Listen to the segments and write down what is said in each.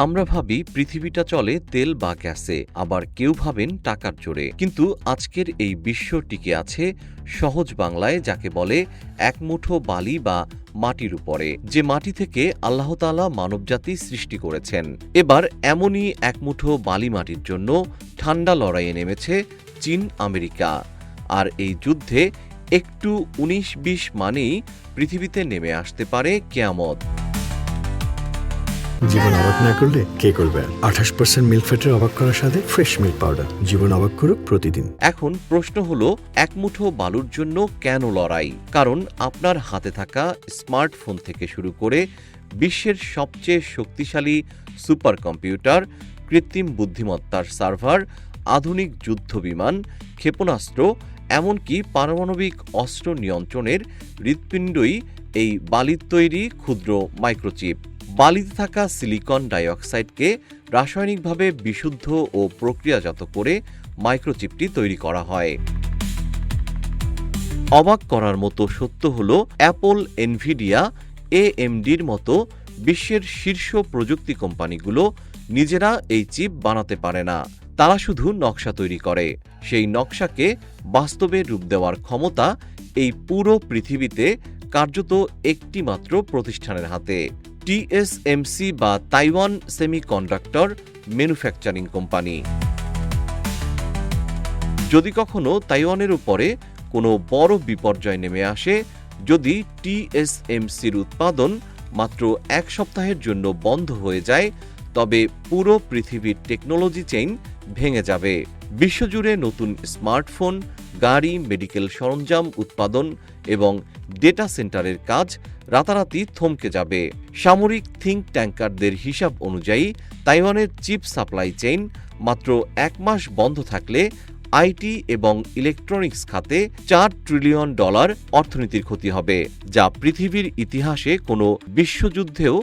আমরা ভাবি পৃথিবীটা চলে তেল বা গ্যাসে, আবার কেউ ভাবেন টাকার জোরে। কিন্তু আজকের এই বিশ্ব টিকে আছে সহজ বাংলায়, যাকে বলে এক মুঠো বালি বা মাটির উপরে, যে মাটি থেকে আল্লাহ তাআলা মানবজাতি সৃষ্টি করেছেন। এবার এমনই এক মুঠো বালি মাটির জন্য ঠান্ডা লড়াইয়ে নেমেছে চীন আমেরিকা। আর এই যুদ্ধে একটু ১৯-২০ মানেই পৃথিবীতে নেমে আসতে পারে কিয়ামত। জীবন অবাক না করলে কে করবে? ২৮% মিল্ক ফ্যাটের অবাক করার সাথে ফ্রেশ মিল্ক পাউডার। জীবন অবাক করুক প্রতিদিন। এখন প্রশ্ন হলো, এক মুঠো বালুর জন্য কেন লড়াই? কারণ আপনার হাতে থাকা স্মার্টফোন থেকে শুরু করে বিশ্বের সবচেয়ে শক্তিশালী সুপার কম্পিউটার, কৃত্রিম বুদ্ধিমত্তার সার্ভার, আধুনিক যুদ্ধ বিমান, ক্ষেপণাস্ত্র, এমনকি পারমাণবিক অস্ত্র নিয়ন্ত্রণের হৃৎপিণ্ডই এই বালির তৈরি ক্ষুদ্র মাইক্রোচিপ। বালিতে থাকা সিলিকন ডাইঅক্সাইডকে রাসায়নিকভাবে বিশুদ্ধ ও প্রক্রিয়াজাত করে মাইক্রোচিপটি তৈরি করা হয়। অবাক করার মতো সত্য হল, অ্যাপল, এনভিডিয়া, এএমডির মতো বিশ্বের শীর্ষ প্রযুক্তি কোম্পানিগুলো নিজেরা এই চিপ বানাতে পারে না। তারা শুধু নকশা তৈরি করে। সেই নকশাকে বাস্তবে রূপ দেওয়ার ক্ষমতা এই পুরো পৃথিবীতে কার্যত একটি মাত্র প্রতিষ্ঠানের হাতে, টিএসএমসি বা তাইওয়ান সেমিকন্ডাক্টর ম্যানুফ্যাকচারিং কোম্পানি। যদি কখনো তাইওয়ানের উপরে কোনো বড় বিপর্যয় নেমে আসে, যদি টিএসএমসির উৎপাদন মাত্র এক সপ্তাহের জন্য বন্ধ হয়ে যায়, তবে পুরো পৃথিবীর টেকনোলজি চেইন ভেঙে যাবে। বিশ্বজুড়ে নতুন স্মার্টফোন, গাড়ি, মেডিকেল সরঞ্জাম উৎপাদন এবং ডেটা সেন্টারের কাজ রাতারাতি থমকে যাবে। সামরিক থিঙ্ক ট্যাঙ্কারদের হিসাব অনুযায়ী তাইওয়ানের চিপ সাপ্লাই চেইন মাত্র ১ মাস বন্ধ থাকলে আইটি এবং ইলেকট্রনিক্স খাতে $৪ ট্রিলিয়ন অর্থনীতির ক্ষতি হবে, যা পৃথিবীর ইতিহাসে কোনো বিশ্বযুদ্ধেও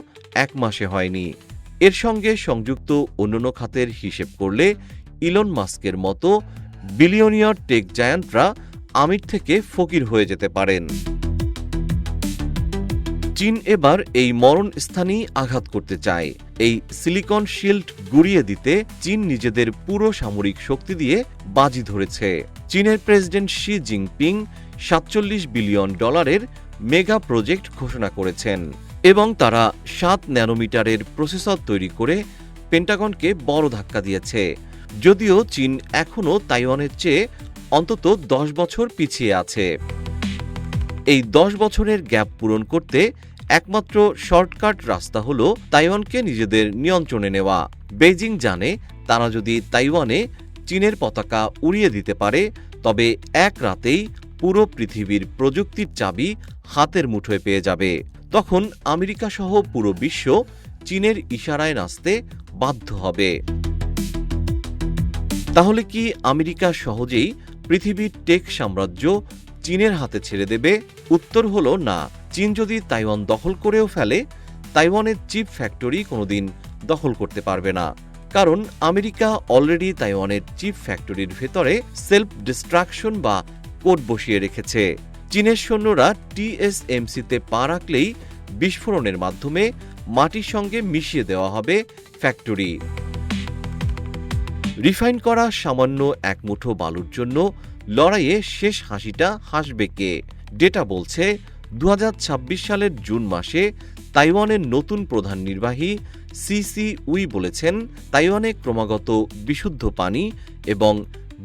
১ মাসে হয়নি। এর সঙ্গে সংযুক্ত অন্যান্য খাতের হিসেব করলে ইলন মাস্কের মতো বিলিয়নিয়ার টেক জায়ান্টরা আমির থেকে ফকির হয়ে যেতে পারেন। চীন এবার এই মরণস্থানেই আঘাত করতে চায়। এই সিলিকন শিল্ড গুড়িয়ে দিতে চীন নিজেদের পুরো সামরিক শক্তি দিয়ে বাজি ধরেছে। চীনের president Xi Jinping $৪৭ billion mega project ঘোষণা করেছেন এবং তারা ৭ ন্যানোমিটারের প্রসেসর তৈরি করে পেন্টাগনকে বড় ধাক্কা দিয়েছে। যদিও চীন এখনও তাইওয়ানের চেয়ে অন্তত ১০ বছর পিছিয়ে আছে। এই ১০ বছরের গ্যাপ পূরণ করতে একমাত্র শর্টকাট রাস্তা হল তাইওয়ানকে নিজেদের নিয়ন্ত্রণে নেওয়া। বেইজিং জানে, তারা যদি তাইওয়ানে চীনের পতাকা উড়িয়ে দিতে পারে, তবে এক রাতেই পুরো পৃথিবীর প্রযুক্তির চাবি হাতের মুঠোয় পেয়ে যাবে। তখন আমেরিকা সহ পুরো বিশ্ব চীনের ইশারায় নাচতে বাধ্য হবে। তাহলে কি আমেরিকা সহজেই পৃথিবীর টেক সাম্রাজ্য চীনের হাতে ছেড়ে দেবে? উত্তর হল না। চীন যদি তাইওয়ান দখল করেও ফেলে, তাইওয়ানের চিপ ফ্যাক্টরি কোনোদিন দখল করতে পারবে না। কারণ আমেরিকা অলরেডি তাইওয়ানের চিপ ফ্যাক্টরির ভেতরে সেলফ ডিস্ট্রাকশন বা কোড বসিয়ে রেখেছে। চীনের সৈন্যরা টিএসএমসিতে পা রাখলেই বিস্ফোরণের মাধ্যমে মাটির সঙ্গে মিশিয়ে দেওয়া হবে ফ্যাক্টরি। রিফাইন করা সামান্য এক মুঠো বালুর জন্য লড়াইয়ে শেষ হাসিটা হাসবে কে? ডেটা বলছে ২০২৬ সালের জুন মাসে তাইওয়ানের নতুন প্রধান নির্বাহী সিসি উই বলেছেন, তাইওয়ানে ক্রমাগত বিশুদ্ধ পানি এবং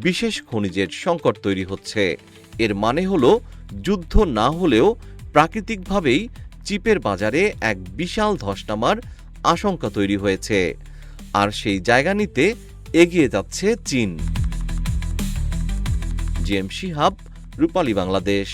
বিশেষ খনিজের সংকট তৈরি হচ্ছে। এর মানে হল, যুদ্ধ না হলেও প্রাকৃতিকভাবেই চিপের বাজারে এক বিশাল ধস নামার আশঙ্কা তৈরি হয়েছে। আর সেই জায়গা নিতে এগিয়ে যাচ্ছে চীন। জিএম শিহাব, রূপালী বাংলাদেশ।